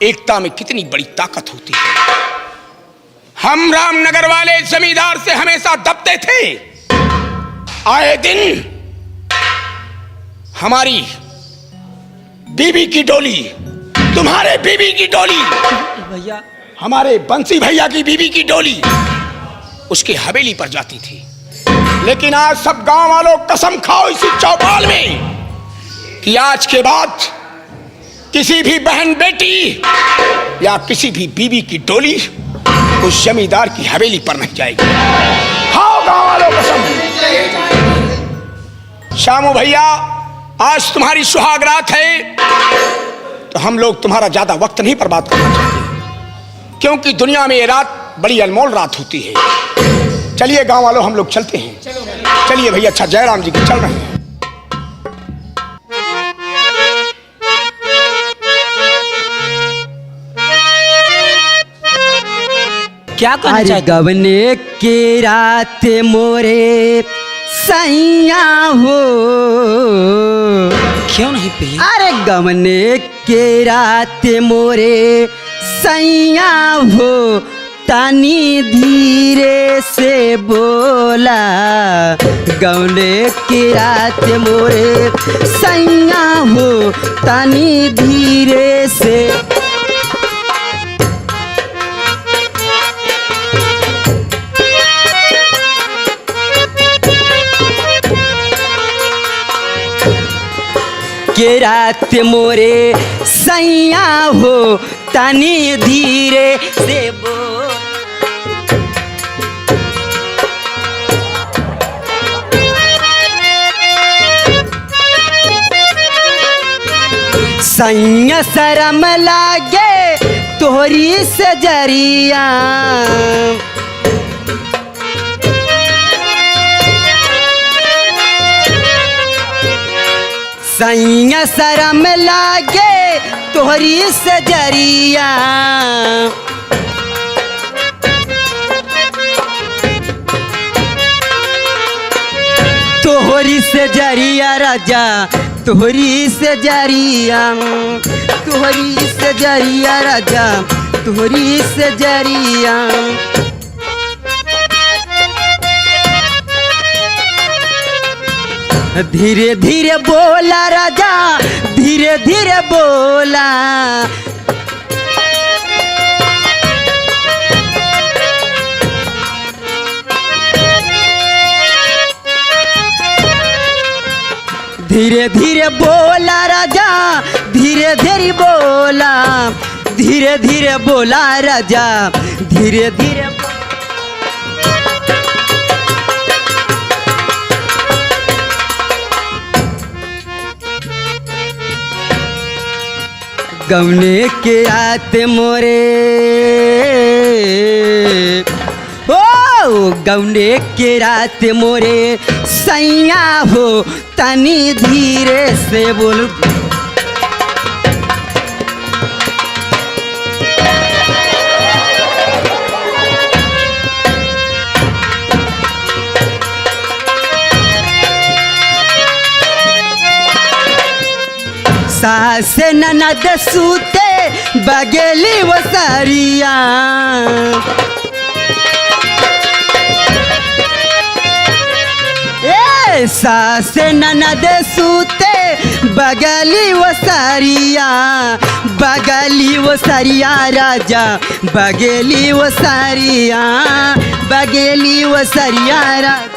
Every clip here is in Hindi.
एकता में कितनी बड़ी ताकत होती है। हम रामनगर वाले जमींदार से हमेशा दबते थे। आए दिन हमारी बीबी की डोली, तुम्हारे बीबी की डोली, भैया हमारे बंसी भैया की बीबी की डोली उसकी हवेली पर जाती थी। लेकिन आज सब गांव वालों कसम खाओ इसी चौपाल में कि आज के बाद किसी भी बहन बेटी या किसी भी बीबी की डोली उस जमींदार की हवेली पर नहीं जाएगी। खाओ गांव वालों कसम। शामू भैया, आज तुम्हारी सुहाग रात है तो हम लोग तुम्हारा ज्यादा वक्त नहीं बर्बाद करना चाहते, क्योंकि दुनिया में ये रात बड़ी अनमोल रात होती है। चलिए गांव वालों, हम लोग चलते हैं। चलिए भैया। अच्छा, जयराम जी की चल रहे हैं। क्या कहना चाहते? गवने के रात मोरे सैया हो, क्यों नहीं पिली? अरे गवने के रात मोरे सैया हो, तानी धीरे से बोला। गवने के रात मोरे सैया हो, तानी धीरे से। के रात मोरे सैया हो, तनी धीरे से बोल। सैया शरम लागे तोहरी से जरिया, सैया शरम लागे तोहरी से जरिया। तोहरी से जरिया राजा, तोहरी से जरिया, तोहरी से जरिया राजा, तोहरी से जरिया। धीरे धीरे बोला राजा, धीरे धीरे बोला। धीरे धीरे बोला राजा, धीरे धीरे बोला, धीरे धीरे बोला राजा, धीरे धीरे। गवने के रात मोरे, ओ गवने के रात मोरे सैया हो, तनी धीरे से बोल। सास ननद सूते बगेली वो सारिया, ए सास ननद सूते बगली वो सारिया, बगली वो सारिया राजा, बगेली वो सारिया, बगेली वो सारिया राजा।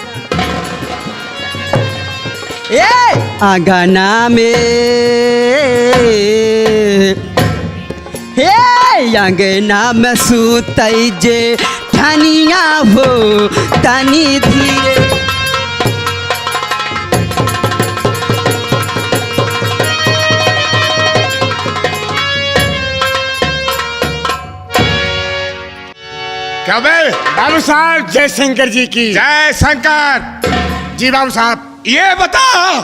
आंगना में, हे आंगना में सूतई जे ठनिया हो, तनी धीरे। क्या बे? बाबू साहब जय शंकर जी की जय। शंकर जी। बाबू साहब ये बताओ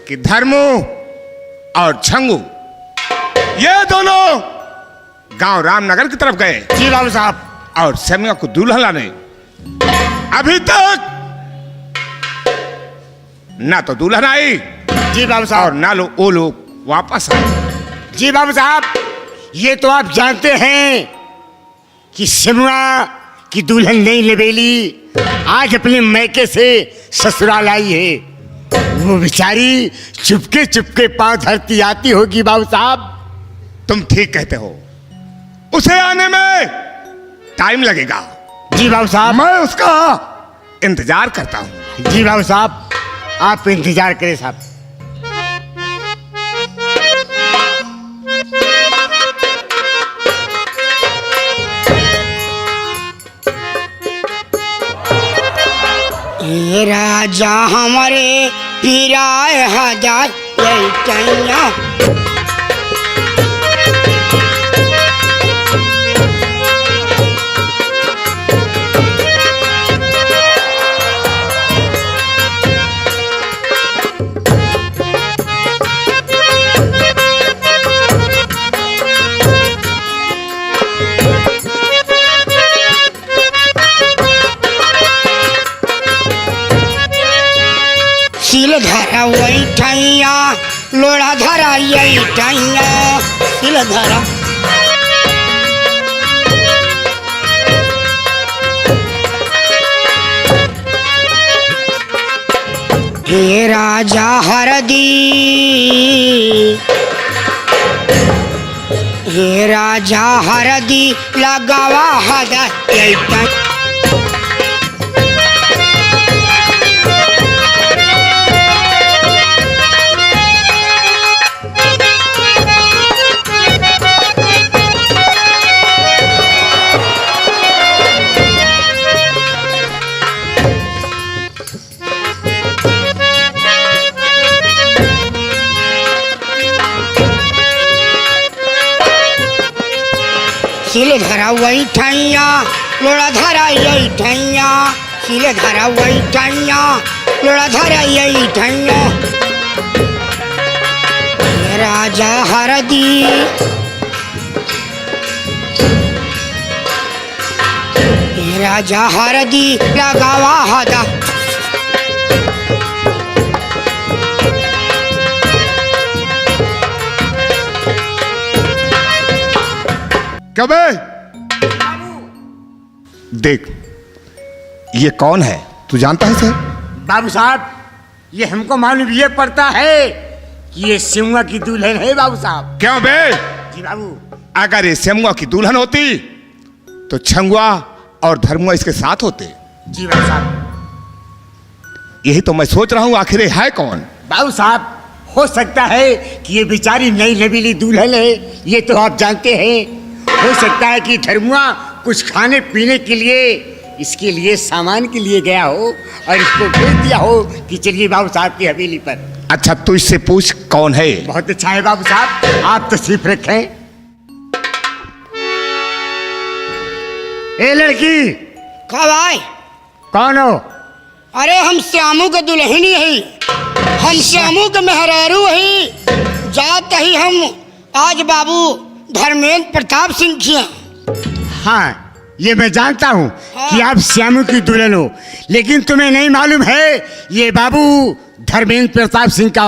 कि धर्मू और छंगू ये दोनों गांव रामनगर की तरफ गए। जी बाबू साहब। और सैमिया को दूल्हा लाने अभी तक ना तो दुल्हन आई। जी बाबू साहब। और ना वो लोग वापस आए। जी बाबू साहब। ये तो आप जानते हैं कि सिमरा की दुल्हन नहीं लबेली आज अपने मैके से ससुराल आई है। वो बेचारी चुपके चुपके पांव धरती आती होगी बाबू साहब। तुम ठीक कहते हो, उसे आने में टाइम लगेगा। जी बाबू साहब। मैं उसका इंतजार करता हूं। जी बाबू साहब, आप इंतजार करें साहब। ये राजा हमारे पीराए हजार लैटैया। सिल धरा वही ठैया, लोड़ा धरा यही ठैया। सिल धरा हे राजा हरदी, हे राजा हरदी लगावा हदा यही ठैया। सिल धरा वही ठैया, लोड़ा धरा यही ठैया। सिल धरा वही ठैया, लोड़ा धरा यही ठैया। राजा हरदी, राजा हरदी लगावा हदा। कबे देख, ये कौन है? तू जानता है इसे? बाबू साहब, ये हमको मालूम ये पड़ता है कि ये सिमुआ की दुल्हन है बाबू साहब। क्यों बे? जी बाबू। अगर ये सेमुआ की दुल्हन होती तो छंगुआ और धर्मुआ इसके साथ होते। जी बाबू साहब। यही तो मैं सोच रहा हूं, आखिर ये है कौन? बाबू साहब, हो सकता है कि ये बेचारी नई नबीली दुल्हन है, ये तो आप जानते हैं। हो सकता है कि धर्मुआ कुछ खाने पीने के लिए, इसके लिए सामान के लिए गया हो और इसको भेज दिया हो कि चलिए बाबू साहब की हवेली पर। अच्छा, तू इससे पूछ कौन है। बहुत अच्छा है बाबू साहब, आप तो सिर्फ रखें। ए लड़की, कब आए? कौन हो? अरे हम श्यामू के दुल्हनी है, हम श्यामू के मेहरारू है। जात ही हम आज बाबू धर्मेंद्र प्रताप सिंह किया। हाँ, ये मैं जानता हूँ हाँ। कि आप श्यामू की दुल्हन हो, लेकिन तुम्हें नहीं मालूम है ये बाबू धर्मेंद्र प्रताप सिंह का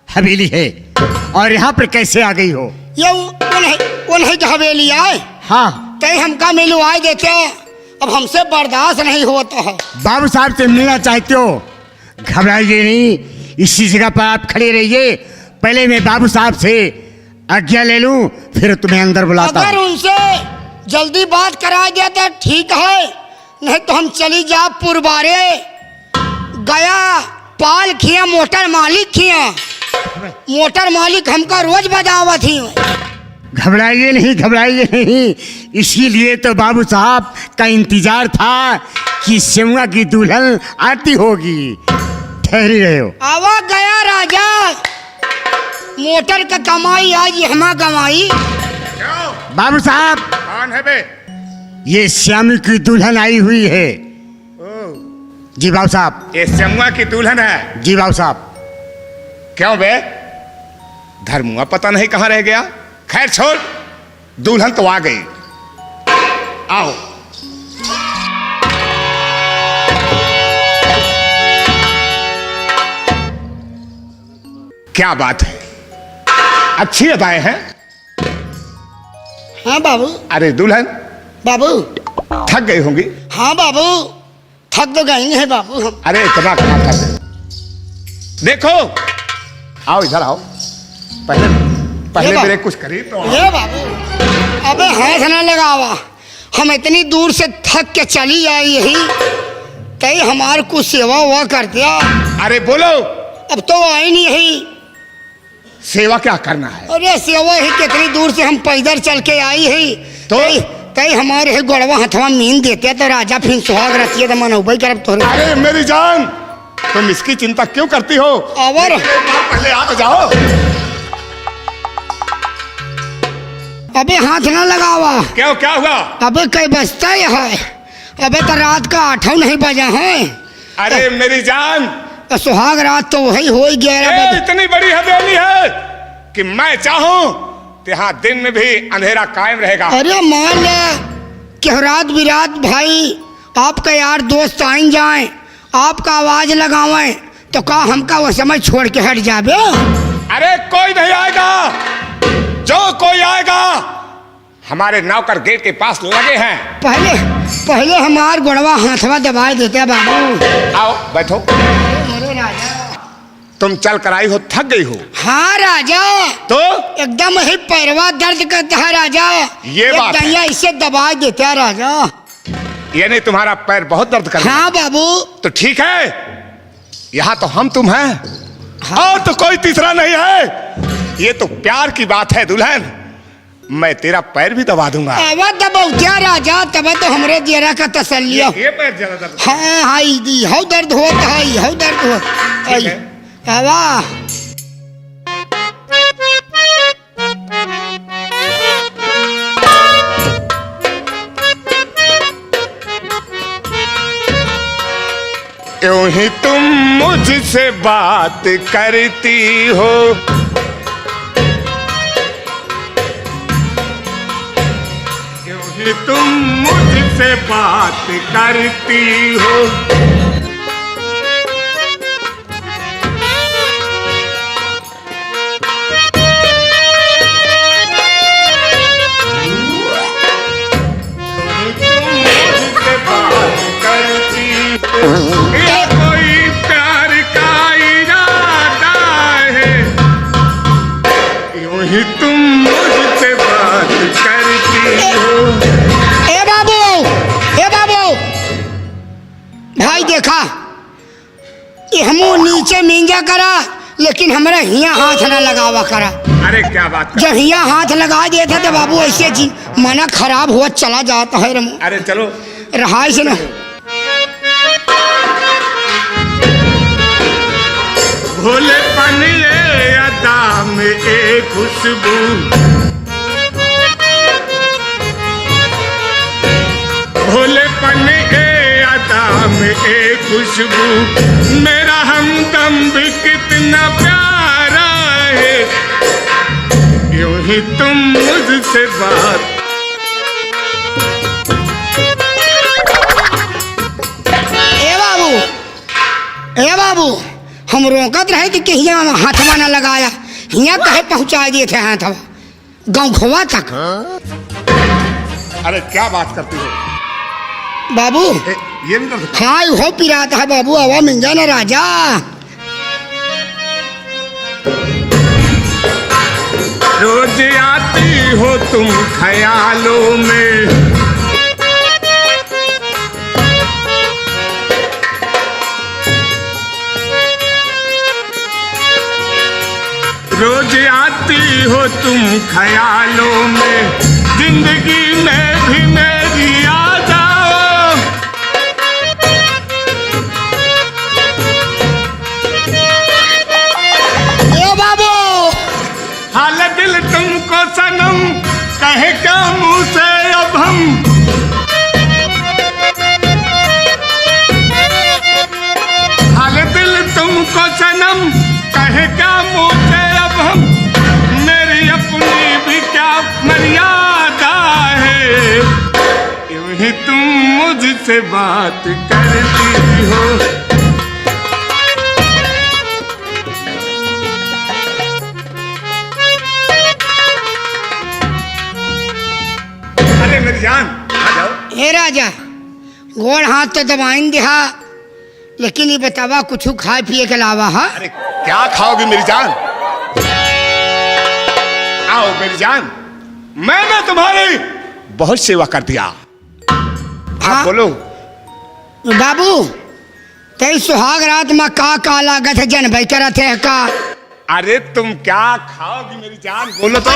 हवेली है। और यहाँ पर कैसे आ गई हो? ये उन्हें जो हवेली आए, हाँ। कहीं हमका मिलू आए देते हैं, अब हमसे बर्दाश्त नहीं होता है। बाबू साहब से मिलना चाहते हो? घबराइए नहीं, इसी जगह पर आप खड़े रहिए। पहले मैं बाबू साहब से आज्ञा ले लूं, फिर तुम्हें अंदर बुलाता अगर हूं। उनसे जल्दी बात करा दिया तो ठीक है, नहीं तो हम चली जा पुरबारे गया पाल खिया मोटर मालिक खिया। मोटर मालिक हमका रोज बजावत ही। घबराइए नहीं, घबराइए नहीं, इसीलिए तो बाबू साहब का इंतजार था कि सिमुआ की दुल्हन आती होगी। ठहरी रहे हो। आवा गया राजा, मोटर का कमाई आज हमा कमाई। बाबू साहब, कौन है बे? ये श्यामी की दुल्हन आई हुई है। जी बाबू साहब। ये सेमुआ की दुल्हन है। जी बाबू साहब। क्यों बे? धर्मुआ पता नहीं कहाँ रह गया। खैर छोड़, दुल्हन तो आ गई। आओ। क्या बात है, अच्छी अदाएं हैं। हाँ बाबू। अरे दुल्हन बाबू। थक गई होंगी। हाँ बाबू, थक तो गई है बाबू हम। अरे इतना कहाँ थक गए? देखो, आओ इधर आओ। पहले ये मेरे बाबू। कुछ करी तो आओ। ये बाबू, अबे हाथ ना लगावा, हम इतनी दूर से थक के चली आई यही, कहीं हमार कुछ सेवा हुआ कर दिया। अरे बोलो, अब तो आई नहीं यही। सेवा क्या करना है? अरे सेवा ही, कितनी दूर से हम पैदल चल के आई है, तो? कई हमारे है गोड़वा हथवा मीन देते तो राजा फिर सुहाग रतिये तो मनोबई करब तोरे। अरे मेरी जान, तुम इसकी चिंता क्यों करती हो? और पहले आ तो जाओ। अबे हाथ ना लगावा। क्यों, क्या हुआ? अबे कई बजता है? अबे तो रात का 8 नहीं बजा है। अरे मेरी जान, तो सुहाग रात तो वही हो 11 ये बजे। इतनी बड़ी हवेली है कि मैं चाहूं तो यहाँ दिन में भी अंधेरा कायम रहेगा। अरे मान ले कि रात बिरात भाई आपका यार दोस्त आइन जाए, आपका आवाज लगावे तो का हमका वो समय छोड़ के हट जाबे? अरे कोई नहीं आएगा, जो कोई आएगा हमारे नौकर गेट के पास लगे हैं। पहले हमार गोड़वा हाथवा दबाए देते बाबू। आओ बैठो। अरे राजा, तुम चल कर आई हो, थक गई हो। हाँ राजा, तो एकदम ही पैरवा दर्द करता है राजा। ये बात है। दहिया इसे दबा देते है राजा। यानी तुम्हारा पैर बहुत दर्द कर रहा है। हाँ बाबू। तो ठीक है, यहाँ तो हम तुम हैं। और तो कोई तीसरा नहीं है। ये तो प्यार की बात है दुल्हन, मैं तेरा पैर भी दबा दूंगा। अब दबौतिया राजा, तब तो हमरे दियरा का तसल्ली हो। ये पैर ज्यादा दर्द। हाँ हाँ, दी हौ दर्द होत है, हौ दर्द होत ठीक है। हवा। यूं ही तुम मुझसे बात करती हो, यूं ही तुम मुझसे बात करती हो। ये कोई प्यार का इरादा है, यूं ही तुम मुझसे बात करती हो। ए बाबू, ए बाबू, भाई देखा ये हमू नीचे मिंजा करा, लेकिन हमरा हिया हाथ ना लगावा करा। अरे क्या बात कर? जब हिया हाथ लगा देता तो बाबू ऐसे जी मना खराब हुआ चला जाता है रमू। अरे चलो रहा से ना। भोलेपन ये अदा में एक खुशबू, भोलेपन ये अदा में एक खुशबू, मेरा हमदम भी कितना प्यारा है, यूं ही तुम मुझसे बात। ए बाबू, हम रोकत रहे कि हिया हाथवा ना लगाया, हिया कहे पहुंचा दिए थे हाथवा गाँव खोवा तक। अरे क्या बात करती हो बाबू? ये नहीं कर सकता। हाँ हो पिराता है बाबू, हवा मिंजा ना राजा। रोज आती हो तुम ख्यालों में, रोज आती हो तुम ख्यालों में, जिंदगी में भी मेरी आ जाओ। ए बाबू, हाल दिल तुमको सनम कहे क्या मुंह से अब हम, हाल दिल तुमको सनम कहे क्या मुंह से अब हम, मेरी अपनी भी क्या मर्यादा है, यूं ही तुम मुझसे बात करती हो। मेरी जान आ जाओ। हे राजा गोड़ हाथ तो दबाइन दिहा, लेकिन ये बतावा कुछ खाए पिए के अलावा हा? अरे क्या खाओगी मेरी जान? आओ मेरी जान, मैंने तुम्हारी बहुत सेवा कर दिया। हाँ? आप बोलो बाबू तेरी सुहाग रात में का लागत है जन भाई करा थे का? अरे तुम क्या खाओगी मेरी जान, बोलो तो।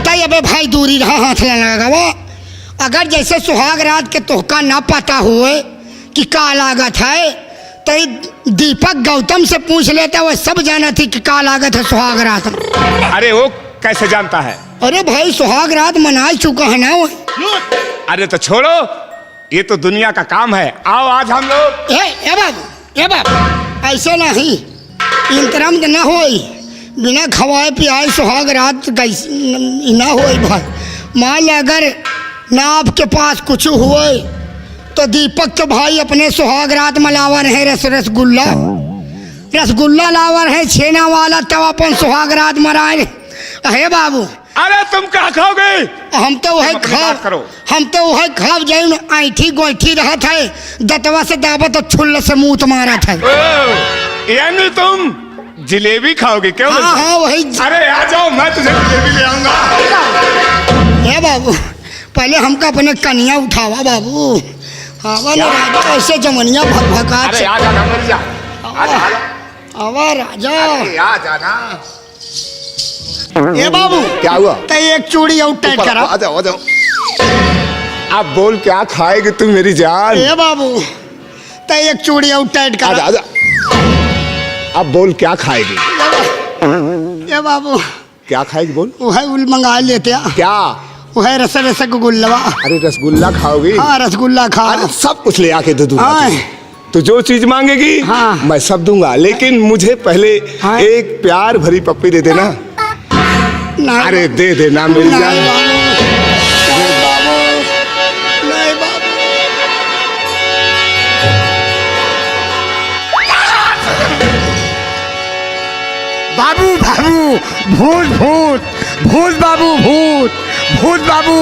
तय अबे भाई दूरी रहा, हाथ लगा वो। अगर जैसे सुहाग रात के तोहका ना पता हुए कि का लागत है, तय दीपक गौतम से पूछ लेता, वो सब जाना थी कि का लागत है सुहाग रात। अरे वो कैसे जानता है? अरे भाई सुहाग रात मना चुका है ना वो। अरे तो छोड़ो, ये तो दुनिया का काम है। आओ आज हम लोग। ए बाबू ऐसे नहीं, इंतराम ना होई, बिना खवाए पियाए सुहाग रात कैसे ना होई भाई। मान लो अगर ना आपके पास कुछ हुए तो दीपक तो भाई अपने सुहाग रात में लावर है रसगुल्ला लावर है छेना वाला, तब अपन सुहाग रात मराए। हे बाबू अरे तुम क्या खाओगे? हम तो वही खाब जाइन ऐठी गोइठी रहत है, दतवा से दाबा तो छुल्ल से मुंह मारा था। यानी तुम जिलेबी खाओगे क्यों? हाँ वही। अरे आ जाओ, मैं तुझे जिलेबी ले आऊंगा। हे बाबू पहले हमका अपने कन्या उठावा बाबू। हाँ राजा ऐसे जमनिया भगभगा। अरे आ जाना मेरी जान, आवा राजा आ जाना। ए बाबू क्या हुआ? तो एक चूड़ी और टाइट करा। आ जाओ आ जाओ। अब बोल क्या खाएगी तू मेरी जान? ए बाबू तो एक चूड़ी और टाइट करा। आजा। अब बोल क्या खाएगी? ए बाबू क्या खाएगी बोल? वह उल मंगा लेते हैं। क्या? वह रसगुल्ला। अरे रसगुल्ला खाओगी? हाँ रसगुल्ला खा। अरे सब कुछ ले आके दे दूंगा। हाँ। तो जो चीज मांगेगी हाँ। मैं सब दूंगा, लेकिन मुझे पहले हाँ। एक प्यार भरी पप्पी दे देना। नहीं। अरे दे देना मेरी नहीं जान। बाबू बाबू भूत भूत भूत बाबू भूत भूत बाबू।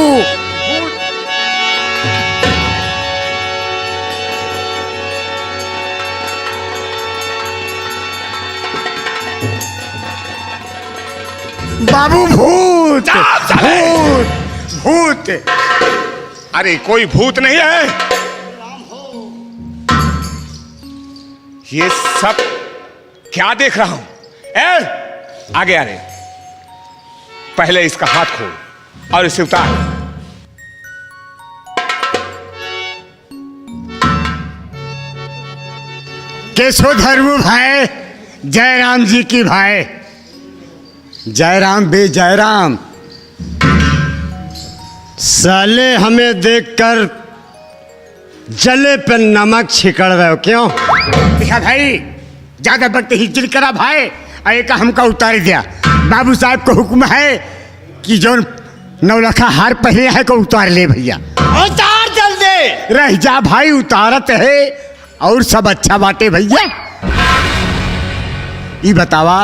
बाबू भूत भूत भूत। अरे कोई भूत नहीं है, ये सब क्या देख रहा हूं? आगे आ रहे, पहले इसका हाथ खोल और इसे उतार। केशव धर्म भाई, जयराम जी की भाई, जयराम बे जयराम। साले हमें देखकर जले पे नमक छिकड़ रहे हो क्यों? देखा भाई, ज्यादा वक्त हिजर करा भाई, एक हमका उतार दिया। बाबू साहब को हुक्म है कि जो नौलखा हार पहने है को उतार ले भैया। उतार जल्दी। रह जा भाई, उतारत है और सब अच्छा बाटे भैया। ये बतावा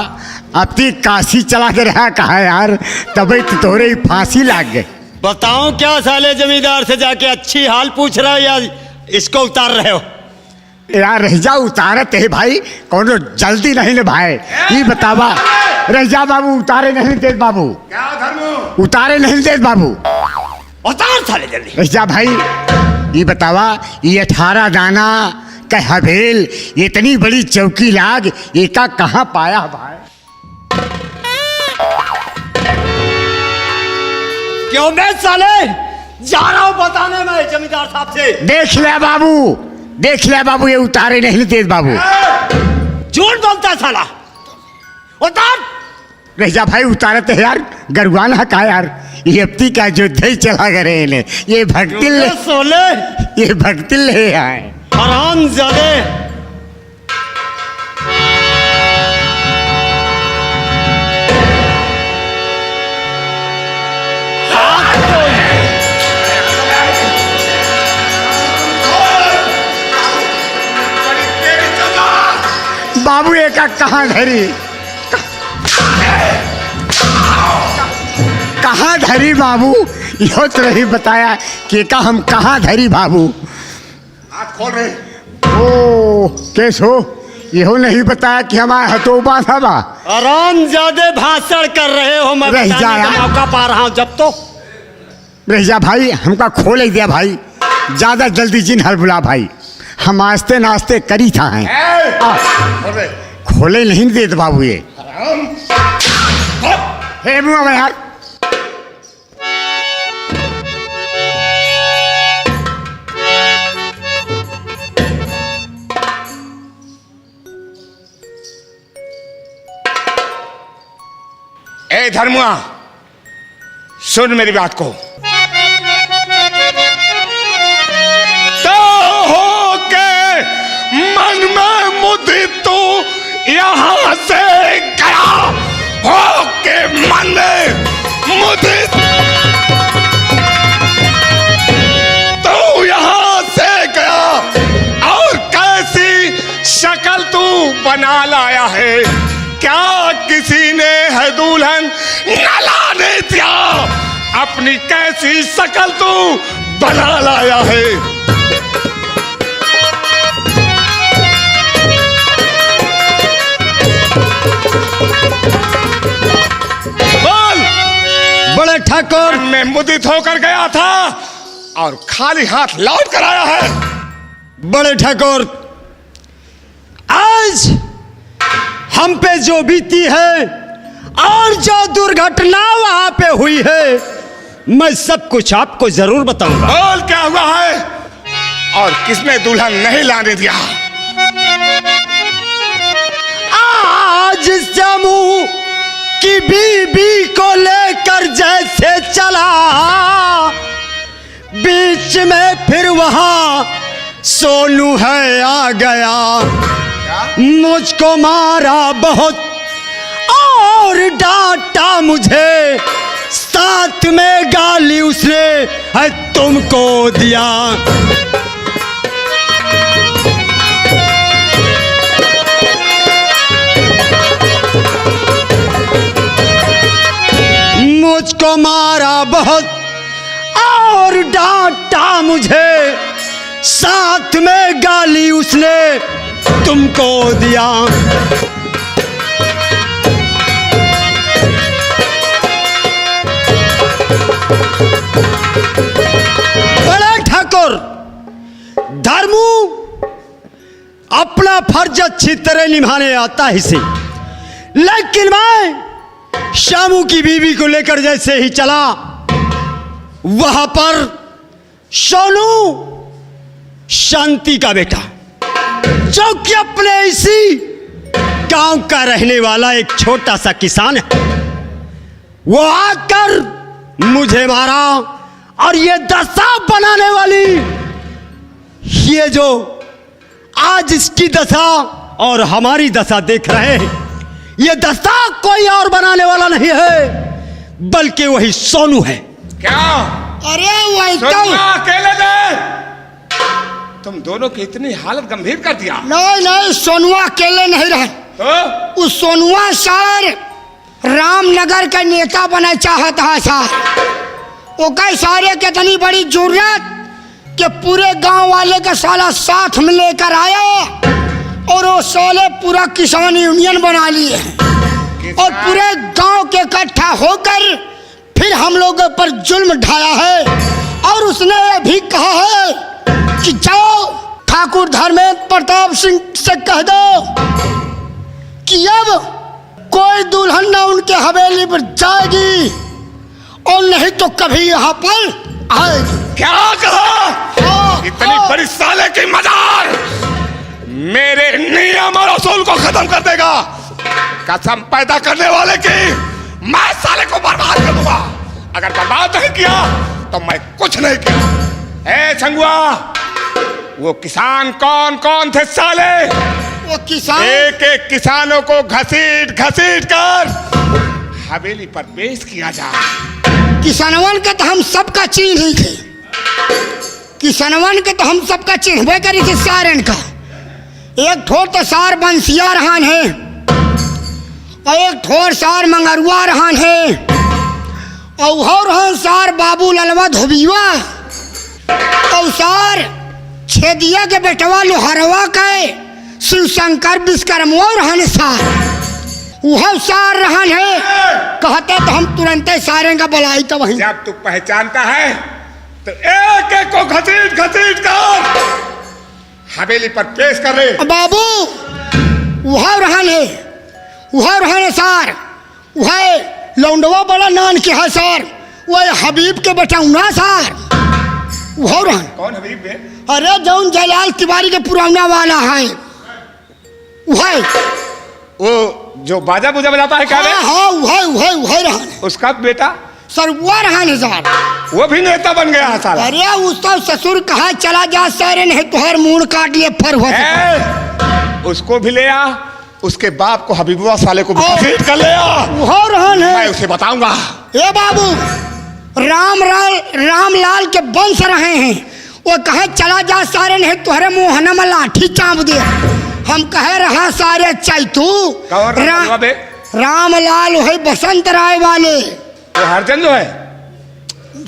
अब ती काशी चला के रहा कहा यार, तभी तो तोरे ही फांसी लाग गए। बताऊं क्या साले जमींदार से जाके अच्छी हाल पूछ रहे हो या इसको उतार रहे हो? यार रह जा, उतारत है भाई, कौन जल्दी नहीं ले भाई। ये बतावा, रह जा बाबू, उतारे नहीं दे बाबू। क्या धर्मो? उतारे नहीं दे बाबू, उतार साले जल्दी। रह जा भाई। ये बतावा, ये 18 दाना का हवेल, इतनी बड़ी चौकी लाग, ये का कहाँ पाया भाई? क्यों मैं साले जा रहा हूं बताने में जमींदार साहब से। देख ले बाबू, देख ले बाबू, ये उतारे नहीं दे बाबू। झूठ बोलता साला, उतार। रह जा भाई, उतारते है यार, गरवाना का यार, ये अपती का जो दही चला करे इन्हें, ये भक्तिल सोले, ये भक्तिल है आए हराम ज़ादे। बाबू एक कहाँ धरी, कहाँ धरी बाबू? यो तो नहीं बताया कि का हम कहाँ धरी बाबू। हाथ खोल रहे। ओ कैस हो, यहो नहीं बताया कि हमारा हथोबा था बा। आराम ज्यादा भाषण कर रहे हो, मैं रह बताने जा का यार। मौका पा रहा हूँ जब तो। रह जा भाई, हमका खोल ही दिया भाई, ज्यादा जल्दी जिन हर बुला भाई, हम आस्ते नास्ते करी था हैं। खोल रहे। खोले नहीं देते बाबू ये। हे मुआ यार, ए धर्मुआ, सुन मेरी बात को। तो हो के मन में मुदित तू यहां से गया, हो के मन में मुदित तू यहां से गया, और कैसी शक्ल तू बना लाया है, क्या किसी ने है दुल्हन न लाने दिया, अपनी कैसी शक्ल तू बना लाया है। बोल। बड़े ठाकुर, मैं मुदित होकर गया था और खाली हाथ लौट कर आया है। बड़े ठाकुर, आज हम पे जो बीती है और जो दुर्घटना वहां पे हुई है, मैं सब कुछ आपको जरूर बताऊंगा। बोल क्या हुआ है और किसने दुल्हन नहीं लाने दिया। आज समूह की बीबी को लेकर जैसे चला, बीच में फिर वहां सोनू है आ गया, मुझको मारा बहुत और डांटा मुझे, साथ में गाली उसने है तुमको दिया। मुझको मारा बहुत और डांटा मुझे, साथ में गाली उसने तुमको दिया। बड़े ठाकुर, धर्मू अपना फर्ज अच्छी तरह निभाने आता ही से, लेकिन मैं शामू की बीवी को लेकर जैसे ही चला, वहां पर सोनू शांति का बेटा, जो कि अपने इसी गांव का रहने वाला एक छोटा सा किसान है, वो आकर मुझे मारा, और ये दशा बनाने वाली, ये जो आज इसकी दशा और हमारी दशा देख रहे हैं, ये दशा कोई और बनाने वाला नहीं है बल्कि वही सोनू है। क्या? अरे वही सोनुआ अकेले ने तुम दोनों की इतनी हालत गंभीर कर दिया। नहीं, सोनुआ अकेले नहीं रहे, तो उस सोनुआ सर रामनगर का नेता बना चाहता है सर। ओके सारे के इतनी बड़ी जरूरत कि पूरे गांव वाले का साला साथ में लेकर आया, और वो साले पूरा किसान यूनियन बना लिए, और पूरे गांव के इकट्ठा होकर फिर हम लोगों पर जुल्म ढाया है। और उसने ये भी कहा है कि जाओ ठाकुर धर्मेंद्र प्रताप सिंह से कह दो कि अब कोई दुल्हन ना उनके हवेली पर जाएगी, और नहीं तो कभी यहाँ पर आएगी। क्या कहा? इतनी बड़ी साले की मजार मेरे नियम और असूल को खत्म कर देगा। कसम पैदा करने वाले की, मैं साले को बर्बाद कर दूंगा। अगर बर्बाद नहीं किया तो मैं कुछ नहीं किया। ए संगुआ, वो किसान कौन कौन थे साले? वो किसान एक एक किसानों को घसीट घसीट कर हवेली पर पेश किया जाए। किसानवन के तो हम सबका चिन्ह ही थे, किसानवन के तो हम सबका चिन्हबे करी थे सारन का। एक ठोर तो सार बंसिया रहन है, और एक ठोर सार मंगरुआ रहन है, और हैं सार बाबू ललवा धोबिया और सार छेदिया के बेटवा लोहरवा के शिव शंकर विश्वकर्मा रहन सार वह सार रहन है कहते तो हम तुरंत सारे का बुलाई तो वहीं। जब तू पहचानता है तो एक एक को घसीट घसीट कर हवेली पर पेश कर रहे। बाबू वह रहन है सार वह लौंडवा बड़ा नान के है सार वह हबीब के बेटा सार वह रहन। कौन हबीब बे? अरे जौन जलाल तिवारी के पुराना वाला है वह वो जो बाजा बुजा बजाता है क्या? हाँ वह रहन उसका बेटा सर वह रहन सार वो भी नेता बन गया है साला। अरे उसका ससुर कहा चला जा सारे नहीं तुहर मुंह काट लिए फर हुआ उसको भी ले आ, उसके बाप को हबीबुआ साले को भी घसीट कर ले आ। वह रहन है मैं उसे बताऊंगा। ए बाबू रामलाल के वंश रहे हैं वो कहे चला जा सारे नहीं तुहरे मुंह में लाठी चाप दे। हम कहे रहा सारे चैतू रामलाल है बसंत राय वाले वो हरजन जो है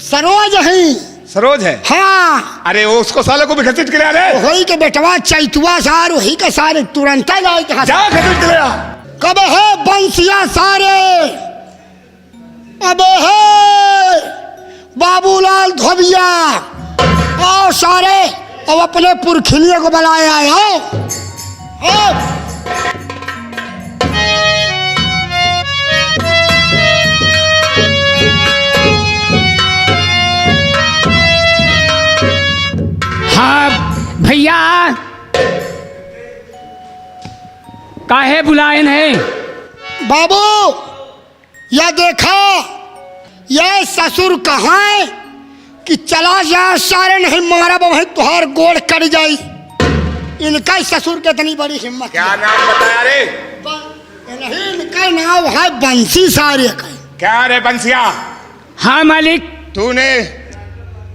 सरोज है सरोज है। हाँ अरे वो उसको साले को भी घसीट के ले आ रे। वही के बेटवा चैतुआ सार वही के सारे तुरंत लाए के जा घसीट के ले आ। कब है बंसिया सारे अब है बाबूलाल धोबिया और सारे अब अपने पुरखिनियों को बुलाए आए हो। हाँ भैया काहे बुलाए हैं? बाबू यह देखा यह ससुर कहाँ है कि चला जा सारे नहीं मारा भाई तुहार गोड़ कट जाई। इनका ससुर की इतनी बड़ी हिम्मत। क्या नाम बताया रे? नहीं इनका नाम है बंसी सारे का। क्या रे बंसिया? हाँ मालिक। तूने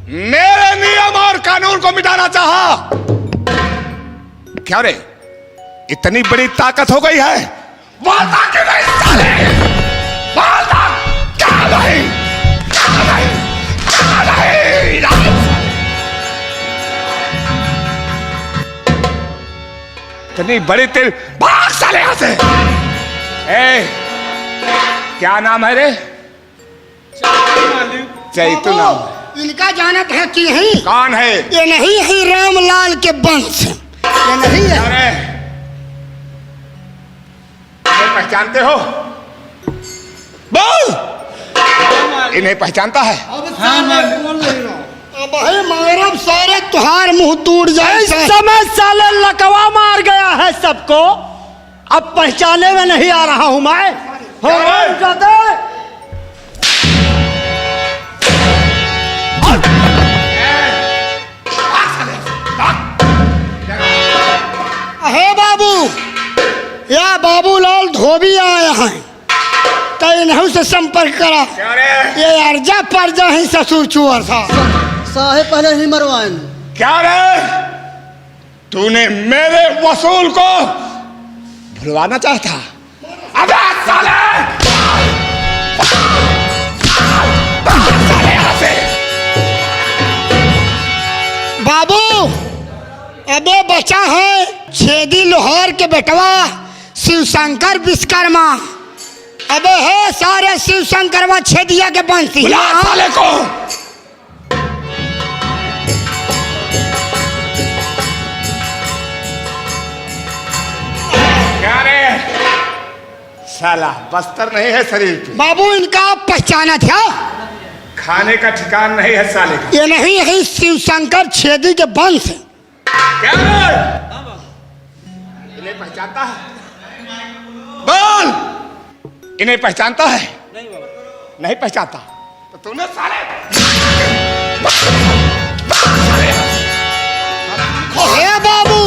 मेरे नियम और कानून को मिटाना चाहा क्या रे? इतनी बड़ी ताकत हो गई है? बोलता क्यों नहीं साले? बोलता क्या नहीं? क्या नहीं? क्या नहीं? इतनी बड़ी तेरी भाग साले यहाँ से। क्या नाम है रे? चैतू नाम। इनका जानत है कि है? कौन है? ये नहीं है रामलाल के वंश। ये नहीं है। अरे पहचानते हो? बोल। इन्हें पहचानता है? अब है मारब सारे तुहार मुंह टूट जाए। इस समय साले लकवा मार गया है सबको। अब पहचाने में नहीं आ रहा हूं मैं। हे बाबू या बाबूलाल धोबी आया है तो इन्हों से संपर्क करा। ये अर्जा पर्जा ही ससुर चुअर था साहे पहले ही मरवाए। क्या रे? तूने मेरे वसूल को भुलवाना चाहता? अबे साले! साले यहाँ से! बाबू अबे बचा है छेदी लोहार के बेटवा शिव शंकर विश्वकर्मा। अबे है सारे शिव शंकरवा छेदिया के बंसी। बुला साले को। क्या रे? साला बस्तर नहीं है शरीर पे। बाबू इनका आप पहचाना था? खाने का ठिकान नहीं है साले का। ये नहीं है शिव शंकर छेदी के वंश। क्या रे? इन्हें पहचानता है? बोल। इन्हें पहचानता है? नहीं पहचानता तो तूने साले हे बाबू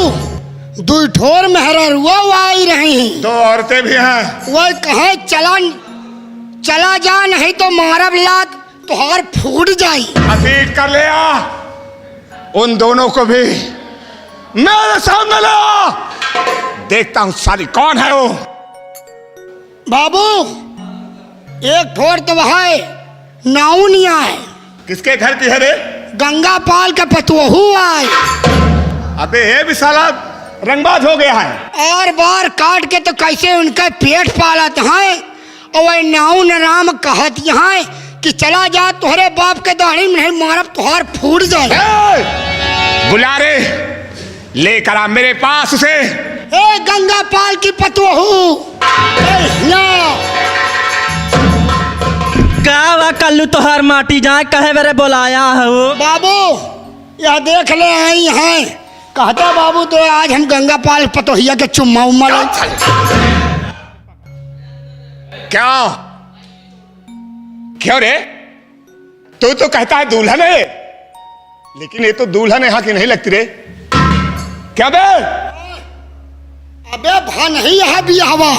दो ठोर मेहररुआ आई रही हैं। दो औरतें भी हैं। वह कहे चला जा नहीं तो मारब लात तुहार फूट जाई। घसीट कर ले आ उन दोनों को भी मेरे सामने ले आ। देखता हूं साली कौन है वो। बाबू एक ठोर तो वह नाउन आए, किसके घर की है रे? गंगा पाल के पतोहू आए। अबे ये भी साला रंगबाज हो गया है। और बार काट के तो कैसे उनका पेट पालत है, और वह नाउन राम कहत यहाँ कि चला जा तोहरे बाप के दाढ़ी में नहीं मारब तुहार फूट जाए। बुला रे, लेकर आ मेरे पास उसे। ए गंगा पाल की पतोहू, का कल्लू तोहार माटी जाए कहे बेरे बोलाया हो। बाबू यह देख ले आई हैं, कहता बाबू तो आज हम गंगा पाल पतोहिया के चुम्मा उम्मा ले। क्या क्यों रे? तू तो कहता है दुल्हन है, लेकिन ये तो दुल्हन यहाँ की नहीं लगती रे। क्या बे? अबे भा नहीं यहाँ भी हवा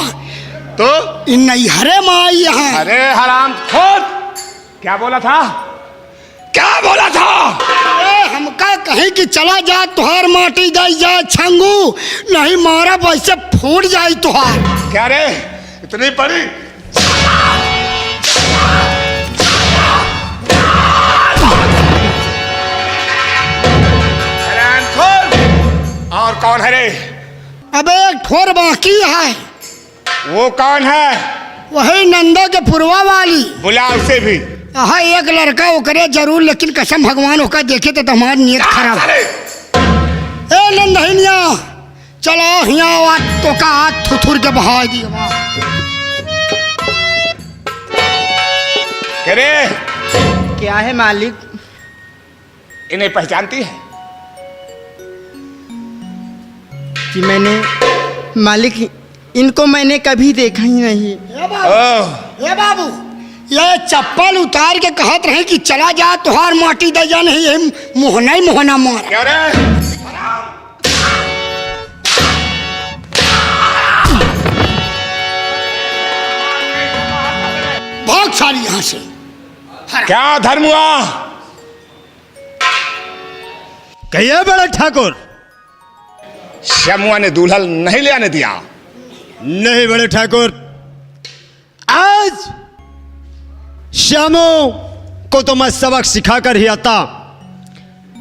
तो इन नैहरे में आई यहाँ। अरे हराम खोद, क्या बोला था? क्या बोला था? हमका कहीं कि चला जा तुहार माटी जाई जा छंगू, नहीं मारा वैसे फूट जाई तुहार। क्या रे इतनी बड़ी? और कौन है रे? अबे एक ठोर बाकी है। वो कौन है? वही नंदा के पुरवा वाली। बुला उसे भी। हाँ एक लड़का ओकरे जरूर, लेकिन कसम भगवान ओका देखे तो हमारी नीयत खराब। ए नंदहिनिया चलो हिया तो का हाथ थुथुर के बहा दिए। रे क्या है मालिक? इन्हें पहचानती है? कि मैंने मालिक इनको मैंने कभी देखा ही नहीं। ए बाबू ये चप्पल उतार के कहत रहे कि चला जा तुहार माटी दे जा, नहीं ये मोहना ही मोहना मार। क्या रे? बहुत सारी यहाँ से। क्या धर्म हुआ? कहिए बड़े ठाकुर। श्यामुआ ने दुल्हन नहीं ले आने दिया। नहीं बड़े ठाकुर, आज श्यामू को तो मैं सबक सिखाकर ही आता,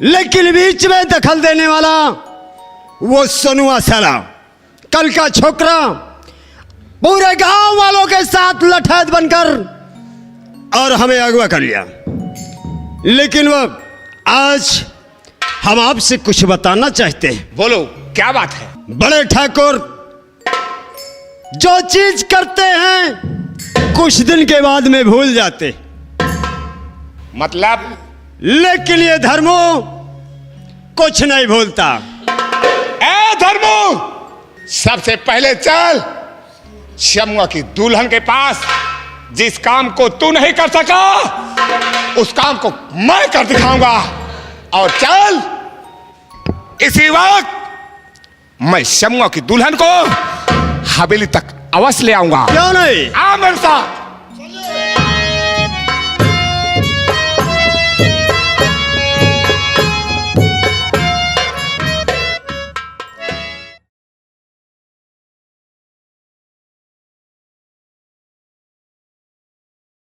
लेकिन बीच में दखल देने वाला वो सोनुआ साला कल का छोकरा पूरे गांव वालों के साथ लठैत बनकर और हमें अगवा कर लिया। लेकिन वो आज हम आपसे कुछ बताना चाहते हैं। बोलो क्या बात है? बड़े ठाकुर, जो चीज करते हैं कुछ दिन के बाद में भूल जाते, मतलब? लेकिन ये धर्मो कुछ नहीं भूलता। ए धर्मो, सबसे पहले चल श्यामुआ की दुल्हन के पास। जिस काम को तू नहीं कर सका उस काम को मैं कर दिखाऊंगा। और चल इसी वक्त मैं श्यामुआ की दुल्हन को हवेली तक अवश्य ले आऊंगा। क्यों नहीं? आ मेरे साथ।